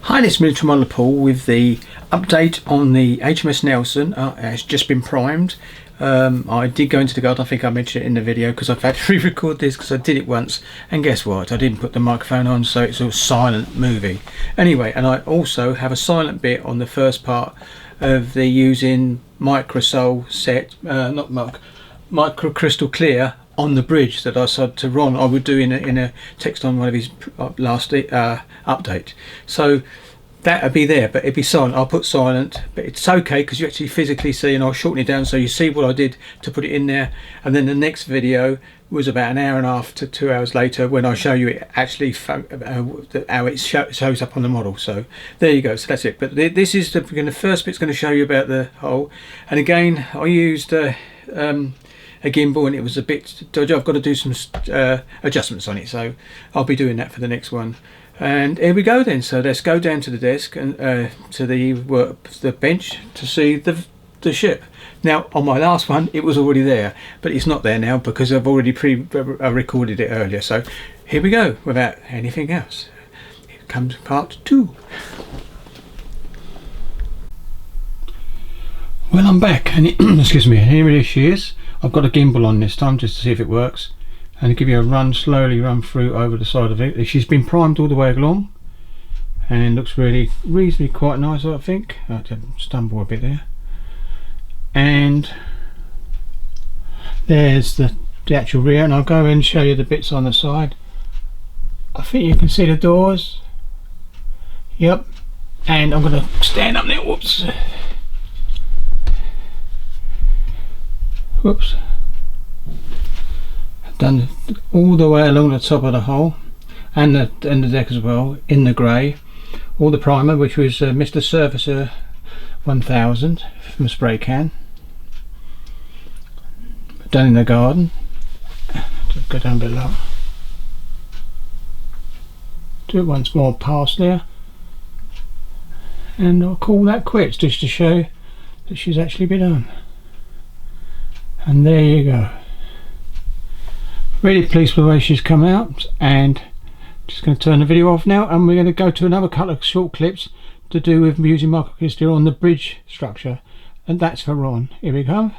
Hi, this is Military Model Paul with the update on the HMS Nelson. It's just been primed. I did go into the garden. I think I mentioned it in the video because I've had to re-record this because I did it once, and guess what, I didn't put the microphone on, so it's all silent moving anyway. And I also have a silent bit on the first part of the using Micro Kristal Clear on the bridge that I said to Ron I would do in a text on one of his last update. So that'll be there, but it'd be silent. I'll put silent, but it's okay because you actually physically see, and I'll shorten it down so you see what I did to put it in there. And then the next video was about an hour and a half to 2 hours later when I show you it actually how it shows up on the model. So there you go. So that's it. But this is the first bit's going to show you about the hole. And again, I used a gimbal and it was a bit dodgy. I've got to do some adjustments on it, so I'll be doing that for the next one. And here we go then. So let's go down to the desk and to the bench to see the ship. Now on my last one it was already there, but it's not there now because I've already recorded it earlier. So here we go without anything else. Here comes part 2. Well, I'm back, and excuse me, here she is. I've got a gimbal on this time just to see if it works, and to give you a slowly run through over the side of it. She's been primed all the way along and looks really reasonably quite nice, I think. I had to stumble a bit there. And there's the actual rear, and I'll go and show you the bits on the side. I think you can see the doors. Yep. And I'm going to stand up there. Whoops. Whoops. I've done all the way along the top of the hull and the deck as well in the grey. All the primer, which was Mr. Surfacer 1000 from a spray can. Done in the garden. Go down below. Do it once more past there. And I'll call that quits just to show that she's actually been done. And there you go. Really pleased with the way she's come out, and just going to turn the video off now, and we're going to go to another couple of short clips to do with using Micro Kristal on the bridge structure, and that's for Ron. Here we go.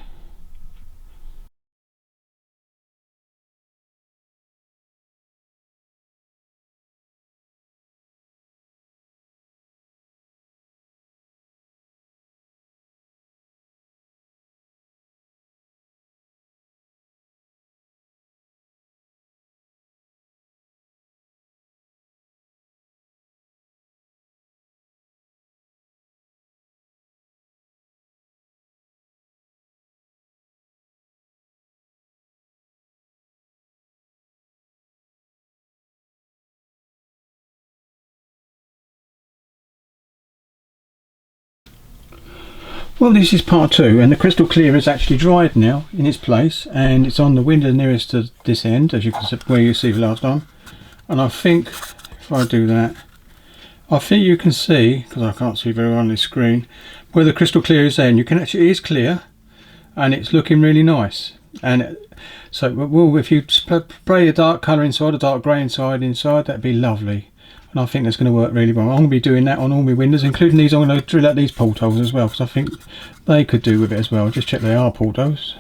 Well, this is part 2, and the Kristal Clear is actually dried now in its place, and it's on the window nearest to this end, as you can see, where you see last time. And I think if I do that, I think you can see, because I can't see very well on this screen, where the Kristal Clear is there, and you can actually, it is clear, and it's looking really nice. And so, well, if you spray a dark colour inside, a dark grey inside, that'd be lovely. And I think that's going to work really well. I'm going to be doing that on all my windows, including these. I'm going to drill out these portholes as well, because I think they could do with it as well. Just check they are portholes.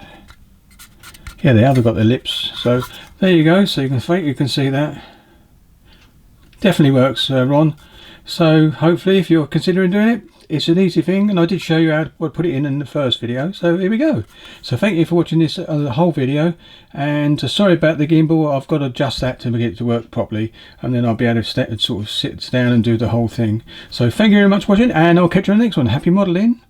Yeah, they are. They've got their lips. So there you go. So you can see that. Definitely works, Ron. So hopefully, if you're considering doing it, it's an easy thing, and I did show you how to put it in the first video. So here we go. So thank you for watching this the whole video, and sorry about the gimbal. I've got to adjust that to get it to work properly, and then I'll be able to sort of sit down and do the whole thing. So thank you very much for watching, and I'll catch you on the next one. Happy modelling.